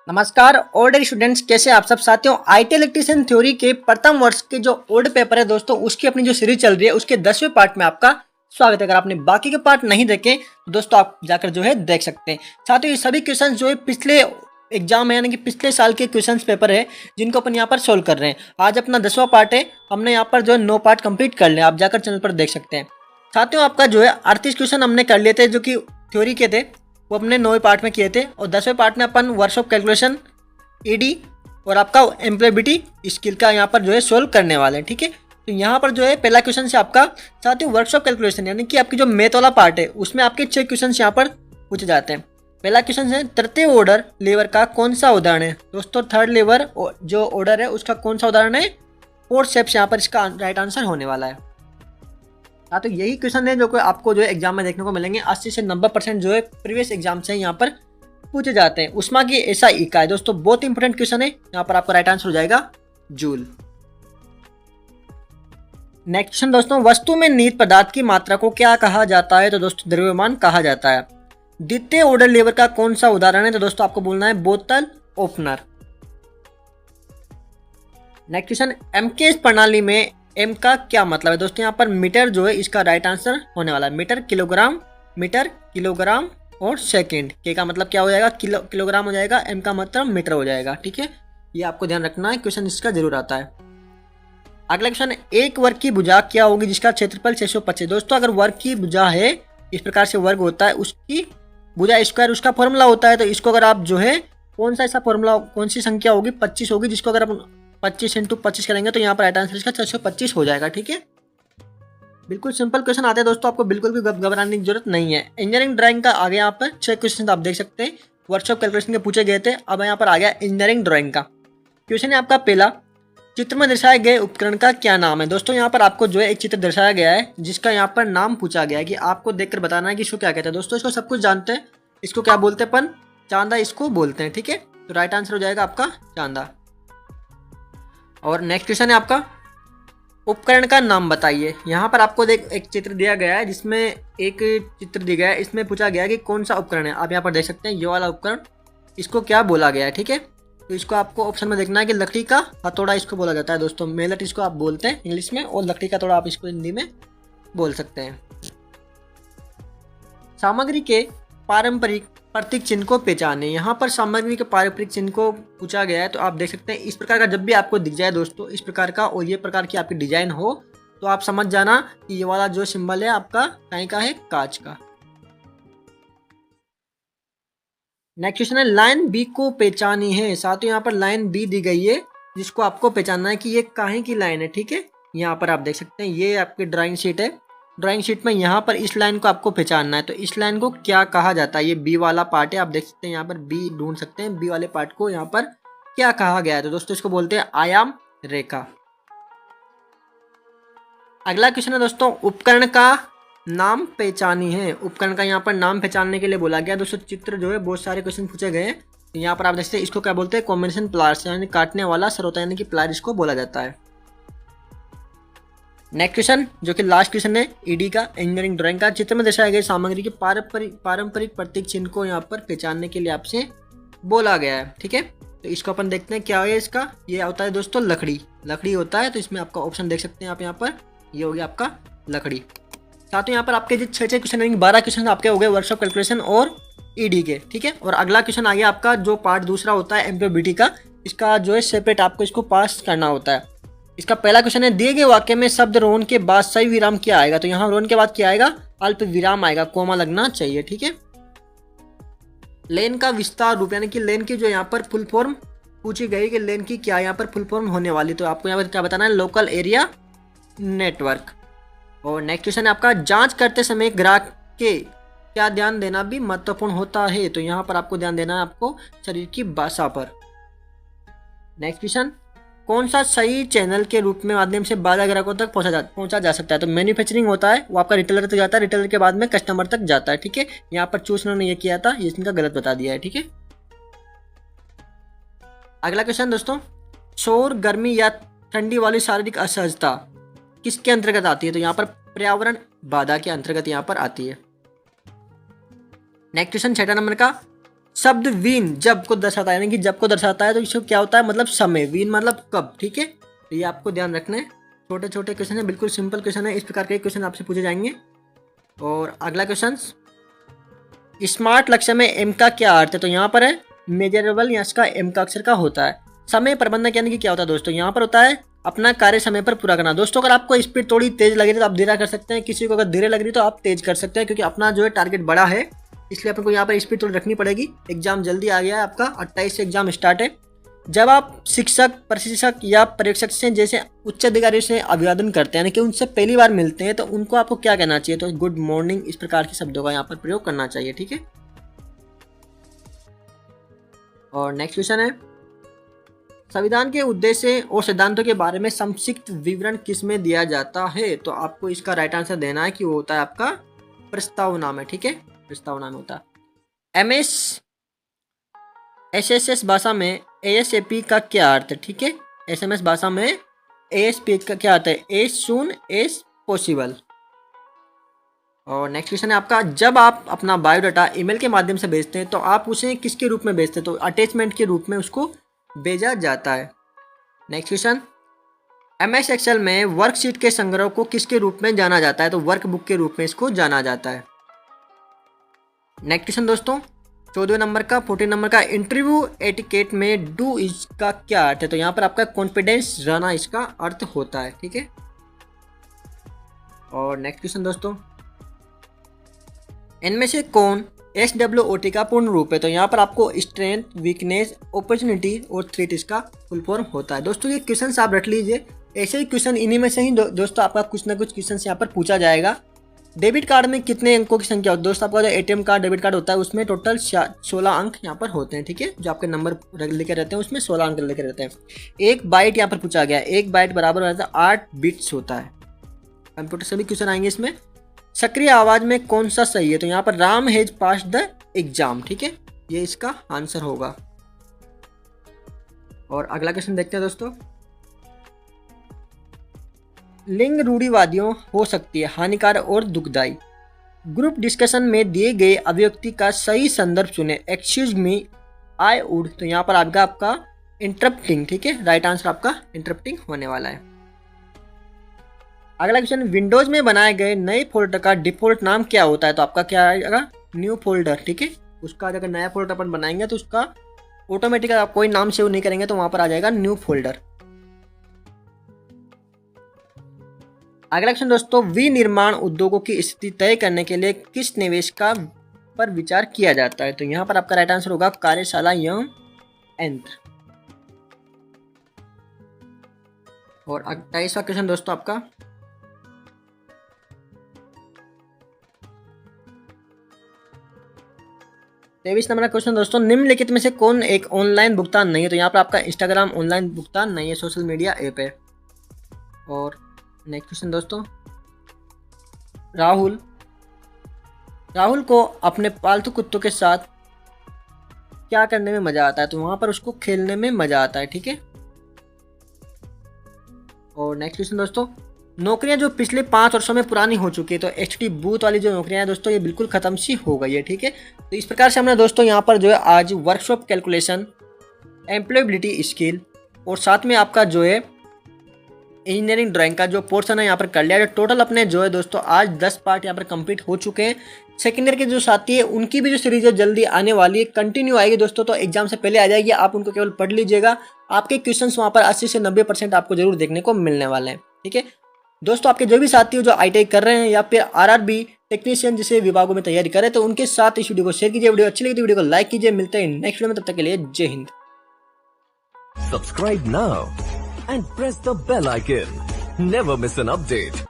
नमस्कार order students, कैसे आप सब साथियों। आईटी इलेक्ट्रीशियन थ्योरी के प्रथम वर्ष के जो ओल्ड पेपर है दोस्तों, उसकी अपनी जो सीरीज चल रही है उसके 10वें पार्ट में आपका स्वागत है। अगर आपने बाकी के पार्ट नहीं देखे तो दोस्तों आप जाकर जो है देख सकते हैं। साथियों ये सभी क्वेश्चन जो है पिछले एग्जाम है यानी कि पिछले साल के क्वेश्चन पेपर है जिनको अपन यहाँ पर सोल्व कर रहे हैं। आज अपना 10वां पार्ट है, हमने यहाँ पर जो है 9 पार्ट कंप्लीट कर लिया। आप जाकर चैनल पर देख सकते हैं। साथियों आपका जो है 38 क्वेश्चन हमने कर लिए थे जो कि थ्योरी के थे, वो हमने 9वें पार्ट में किए थे। और 10वें पार्ट में अपन वर्कशॉप कैलकुलेशन, ईडी और आपका एम्प्लॉयबिलिटी स्किल का यहाँ पर जो है सोल्व करने वाले हैं। ठीक है, तो यहाँ पर जो है पहला क्वेश्चन से आपका साथियों वर्कशॉप कैलकुलेशन यानी कि आपकी जो मैथ वाला पार्ट है उसमें आपके 6 क्वेश्चन यहाँ पर पूछे जाते हैं। पहला क्वेश्चन है तृतीय ऑर्डर लेवर का कौन सा उदाहरण है। दोस्तों थर्ड लेवर जो ऑर्डर है उसका कौन सा उदाहरण है। 4 स्टेप्स यहाँ पर इसका राइट आंसर होने वाला है। हाँ, तो यही क्वेश्चन है जो कि आपको जो है एग्जाम में देखने को मिलेंगे। 80 से 90% जो है प्रीवियस एग्जाम से यहाँ पर पूछे जाते हैं। उष्मा की ऐसा इकाई दोस्तों बहुत इंपॉर्टेंट क्वेश्चन है, यहाँ पर आपका राइट आंसर हो जाएगा जूल। नेक्स्ट क्वेश्चन दोस्तों, वस्तु में निहित पदार्थ की मात्रा को क्या कहा जाता है। तो दोस्तों द्रव्यमान कहा जाता है। द्वितीय ऑर्डर लेवर का कौन सा उदाहरण है। तो दोस्तों आपको बोलना है बोतल ओपनर। नेक्स्ट क्वेश्चन, एम के प्रणाली में एम का क्या मतलब है। दोस्तों यहाँ पर मीटर जो है इसका राइट आंसर होने वाला है। मीटर किलोग्राम और सेकंड। के का मतलब क्या हो जाएगा, किलोग्राम हो जाएगा। एम का मतलब मीटर हो जाएगा। ठीक है, ये आपको ध्यान रखना है, क्वेश्चन इसका जरूर आता है। अगला क्वेश्चन, एक वर्ग की भुजा क्या होगी जिसका क्षेत्रफल 625। दोस्तों अगर वर्ग की भुजा है, इस प्रकार से वर्ग होता है, उसकी भुजा स्क्वायर उसका फॉर्मूला होता है। तो इसको अगर आप जो है कौन सा ऐसा फॉर्मूला, कौन सी संख्या होगी, 25 होगी, जिसको अगर आप 25 × 25 करेंगे तो यहाँ पर राइट आंसर इसका 625 हो जाएगा। ठीक है, बिल्कुल सिंपल क्वेश्चन आते हैं दोस्तों, आपको बिल्कुल भी घबराने की जरूरत नहीं है। इंजीनियरिंग ड्राइंग का आगे यहाँ पर 6 क्वेश्चन आप देख सकते हैं, वर्कशॉप कैलकुलेशन के पूछे गए थे। अब यहाँ पर आ गया इंजीनियरिंग ड्राइंग का क्वेश्चन है आपका पहला, चित्र में दर्शाए गए उपकरण का क्या नाम है। दोस्तों यहाँ पर आपको जो है एक चित्र दर्शाया गया है जिसका यहाँ पर नाम पूछा गया है कि आपको देखकर बताना है कि इसको क्या कहते हैं। दोस्तों इसको सब कुछ जानते हैं, इसको क्या बोलते हैं अपन, चांदा इसको बोलते हैं। ठीक है, तो राइट आंसर हो जाएगा आपका चांदा। और नेक्स्ट क्वेश्चन है आपका, उपकरण का नाम बताइए। यहाँ पर आपको एक चित्र दिया गया है जिसमें एक चित्र दिया गया है, इसमें पूछा गया है कि कौन सा उपकरण है। आप यहाँ पर देख सकते हैं ये वाला उपकरण, इसको क्या बोला गया है। ठीक है, तो इसको आपको ऑप्शन में देखना है कि लकड़ी का हथौड़ा इसको बोला जाता है। दोस्तों मेलट इसको आप बोलते हैं इंग्लिश में, और लकड़ी का हथौड़ा आप इसको हिंदी में बोल सकते हैं। सामग्री के पारंपरिक प्रतीक चिन्ह को पहचाने। यहाँ पर सामग्री के पारंपरिक चिन्ह को पूछा गया है, तो आप देख सकते हैं इस प्रकार का जब भी आपको दिख जाए दोस्तों, इस प्रकार का और ये प्रकार की आपकी डिजाइन हो तो आप समझ जाना कि ये वाला जो सिंबल है आपका काहे का है, कांच का। नेक्स्ट क्वेश्चन है, लाइन बी को पहचानी है। साथियों यहाँ पर लाइन बी दी गई है जिसको आपको पहचानना है कि ये काहे की लाइन है। ठीक है, यहाँ पर आप देख सकते हैं ये आपकी ड्राइंग शीट है। ड्राइंग शीट में यहाँ पर इस लाइन को आपको पहचानना है, तो इस लाइन को क्या कहा जाता है। ये बी वाला पार्ट है, आप देख सकते हैं यहाँ पर बी ढूंढ सकते हैं, बी वाले पार्ट को यहाँ पर क्या कहा गया है। तो दोस्तों इसको बोलते हैं आयाम रेखा। अगला क्वेश्चन है दोस्तों, उपकरण का नाम पहचानी है। उपकरण का यहाँ पर नाम पहचानने के लिए बोला गया। दोस्तों चित्र जो है बहुत सारे क्वेश्चन पूछे गए हैं, तो यहाँ पर आप देखते हैं इसको क्या बोलते हैं, कॉम्बिनेशन प्लायर्स यानी काटने वाला सरोता यानी कि प्लायर इसको बोला जाता है। नेक्स्ट क्वेश्चन जो कि लास्ट क्वेश्चन है ईडी का, इंजीनियरिंग ड्राइंग का, चित्र में दर्शाए गए सामग्री के पारंपरिक प्रतीक चिन्ह को यहाँ पर पहचानने के लिए आपसे बोला गया है। ठीक है, तो इसको अपन देखते हैं क्या है इसका। ये होता है दोस्तों लकड़ी होता है, तो इसमें आपका ऑप्शन देख सकते हैं आप यहाँ पर, ये हो गया आपका लकड़ी। साथ ही यहाँ पर आपके जो 6 क्वेश्चन यानी 12 क्वेश्चन आपके हो गए वर्कशॉप कैलकुलेशन और ईडी के। ठीक है, और अगला क्वेश्चन आ गया आपका जो पार्ट दूसरा होता है एम्प्लॉयबिलिटी का, इसका जो है सेपरेट आपको इसको पास करना होता है। इसका पहला क्वेश्चन है, दिए गए वाक्य में शब्द रोन के बाद सही विराम क्या आएगा। तो यहाँ रोन के बाद क्या आएगा, अल्प विराम आएगा, कोमा लगना चाहिए। ठीक है, लेन का विस्तार रूप यानी कि लेन की जो यहाँ पर फुल फॉर्म पूछी गई कि लेन की क्या यहाँ पर फुल फॉर्म होने वाली, तो आपको यहाँ पर क्या बताना है, लोकल एरिया नेटवर्क। और नेक्स्ट क्वेश्चन है आपका, जांच करते समय ग्राहक के क्या ध्यान देना भी महत्वपूर्ण होता है। तो यहाँ पर आपको ध्यान देना है आपको शरीर की भाषा पर। नेक्स्ट क्वेश्चन, कौन सा सही चैनल के रूप में माध्यम से बाधा ग्राहकों तक पहुंचा जा सकता है। तो मैन्युफैक्चरिंग होता है वो आपका रिटेलर तक जाता है, रिटेलर के बाद में कस्टमर तक जाता है। ठीक है, यहाँ पर चूज उन्होंने ये किया था, ये इनका गलत बता दिया है। ठीक है, अगला क्वेश्चन दोस्तों, शोर, गर्मी या ठंडी वाली शारीरिक असहजता किसके अंतर्गत आती है। तो यहाँ पर पर्यावरण बाधा के अंतर्गत यहाँ पर आती है। नेक्स्ट क्वेश्चन 6 नंबर का, शब्द वीन जब को दर्शाता है, यानी कि जब को दर्शाता है तो इसको क्या होता है, मतलब समय, वीन मतलब कब। ठीक है, तो ये आपको ध्यान रखना है। छोटे छोटे क्वेश्चन है, बिल्कुल सिंपल क्वेश्चन है, इस प्रकार के क्वेश्चन आपसे पूछे जाएंगे। और अगला क्वेश्चन, स्मार्ट लक्ष्य में एम का क्या अर्थ है, तो यहाँ पर है मेजरेबल, यहाँ इसका एम का अक्षर का होता है। समय प्रबंधन यानी कि क्या होता है दोस्तों, यहाँ पर होता है अपना कार्य समय पर पूरा करना। दोस्तों अगर आपको स्पीड थोड़ी तेज लग रही है तो आप धीरे कर सकते हैं, किसी को अगर धीरे लग रही है तो आप तेज कर सकते हैं, क्योंकि अपना जो है टारगेट बड़ा है, इसलिए आपको यहाँ पर स्पीड थोड़ी रखनी पड़ेगी। एग्जाम जल्दी आ गया है आपका, 28 से एग्जाम स्टार्ट है। जब आप शिक्षक, प्रशिक्षक या पर्यवेक्षक से जैसे उच्च अधिकारी से अभिवादन करते हैं, यानी कि उनसे पहली बार मिलते हैं, तो उनको आपको क्या कहना चाहिए, तो गुड मॉर्निंग, इस प्रकार के शब्दों का यहाँ पर प्रयोग करना चाहिए। ठीक है, और नेक्स्ट क्वेश्चन है, संविधान के उद्देश्य और सिद्धांतों के बारे में संक्षिप्त विवरण किसमें दिया जाता है, तो आपको इसका राइट आंसर देना है कि वो होता है आपका प्रस्तावना में। ठीक है, प्रस्तावना में होता है। एसएसएस भाषा में एएसएपी का क्या अर्थ है। ठीक है, एसएमएस भाषा में एएसपी का क्या अर्थ है, एज सून एज पॉसिबल। और नेक्स्ट क्वेश्चन है आपका, जब आप अपना बायोडाटा ईमेल के माध्यम से भेजते हैं तो आप उसे किसके रूप में भेजते हैं, तो अटैचमेंट के रूप में उसको भेजा जाता है। नेक्स्ट क्वेश्चन, एमएस एक्सेल में वर्कशीट के संग्रह को किसके रूप में जाना जाता है, तो वर्कबुक के रूप में इसको जाना जाता है। नेक्स्ट क्वेश्चन दोस्तों, 14 नंबर का, 14 नंबर का, इंटरव्यू एटिकेट में डू इसका क्या अर्थ है, तो यहाँ पर आपका कॉन्फिडेंस रहना इसका अर्थ होता है। ठीक है, और नेक्स्ट क्वेश्चन दोस्तों, इनमें से कौन SWOT का पूर्ण रूप है, तो यहाँ पर आपको स्ट्रेंथ, वीकनेस, अपॉर्चुनिटी और थ्रेट इसका फुल फॉर्म होता है। दोस्तों ये क्वेश्चन आप रट लीजिए, ऐसे ही क्वेश्चन इन्हीं में से ही दोस्तों आपका कुछ ना कुछ क्वेश्चन यहाँ पर पूछा जाएगा। डेबिट कार्ड में कितने अंकों की संख्या होती है, दोस्तों आपका जो ATM कार्ड, डेबिट कार्ड होता है उसमें टोटल 16 अंक यहाँ पर होते हैं। ठीक है, जो आपके नंबर लेकर रहते हैं उसमें 16 अंक लेकर रहते हैं। एक बाइट यहाँ पर पूछा गया, एक बाइट बराबर होता है 8 बिट्स होता है। कंप्यूटर से भी क्वेश्चन आएंगे इसमें। सक्रिय आवाज में कौन सा सही है, तो यहाँ पर Ram has pass the exam. ठीक है, ये इसका आंसर होगा। और अगला क्वेश्चन देखते हैं दोस्तों, लिंग रूढ़िवादियों हो सकती है हानिकारक और दुखदायी। ग्रुप डिस्कशन में दिए गए अभिव्यक्ति का सही संदर्भ चुने। एक्सक्यूज मी, आई वुड, तो यहाँ पर आपका इंटरप्टिंग। ठीक है, राइट आंसर आपका इंटरप्टिंग होने वाला है। अगला क्वेश्चन, विंडोज में बनाए गए नए फोल्डर का डिफॉल्ट नाम क्या होता है, तो आपका क्या आएगा, न्यू फोल्डर। ठीक है, उसका अगर नया फोल्डर अपन बनाएंगे तो उसका ऑटोमेटिक आप कोई नाम सेव नहीं करेंगे तो वहां पर आ जाएगा न्यू फोल्डर। अगला क्वेश्चन दोस्तों, विनिर्माण उद्योगों की स्थिति तय करने के लिए किस निवेश का पर विचार किया जाता है, तो यहाँ पर आपका राइट आंसर होगा कार्यशाला एवं यंत्र। और 28वां क्वेश्चन दोस्तों आपका, तेईस नंबर का क्वेश्चन दोस्तों, निम्नलिखित में से कौन एक ऑनलाइन भुगतान नहीं है, तो यहाँ पर आपका इंस्टाग्राम ऑनलाइन भुगतान नहीं है, सोशल मीडिया ऐप है। और नेक्स्ट क्वेश्चन दोस्तों, राहुल को अपने पालतू कुत्तों के साथ क्या करने में मजा आता है, तो वहां पर उसको खेलने में मजा आता है। ठीक है, और नेक्स्ट क्वेश्चन दोस्तों, नौकरियां जो पिछले 5 वर्षों में पुरानी हो चुकी है, तो HT बूथ वाली जो नौकरियां हैं दोस्तों ये बिल्कुल खत्म सी हो गई है। ठीक है, तो इस प्रकार से हमने दोस्तों यहाँ पर जो है आज वर्कशॉप कैलकुलेशन, एम्प्लॉयबिलिटी स्किल और साथ में आपका जो है इंजीनियरिंग ड्राइंग का जो पोर्शन है यहाँ पर कर लिया। जो टोटल अपने जो है दोस्तों आज 10 पार्ट यहाँ पर कंप्लीट हो चुके हैं। सेकेंड ईयर के जो साथी है उनकी भी जो सीरीज है जल्दी आने वाली है, कंटिन्यू आएगी दोस्तों, तो एग्जाम से पहले आ जाएगी, आप उनको केवल पढ़ लीजिएगा। आपके क्वेश्चंस वहाँ पर 80 से 90% आपको जरूर देखने को मिलने वाले हैं। ठीक है दोस्तों, आपके जो भी साथी हो जो ITI कर रहे हैं या फिर RRB टेक्नीशियन जैसे विभागों में तैयारी करें, तो उनके साथ इस वीडियो को शेयर कीजिए। वीडियो अच्छी लगी तो वीडियो को लाइक कीजिए। मिलते हैं नेक्स्ट वीडियो में, तब तक के लिए जय Hind. Subscribe now and press the bell icon. Never miss an update.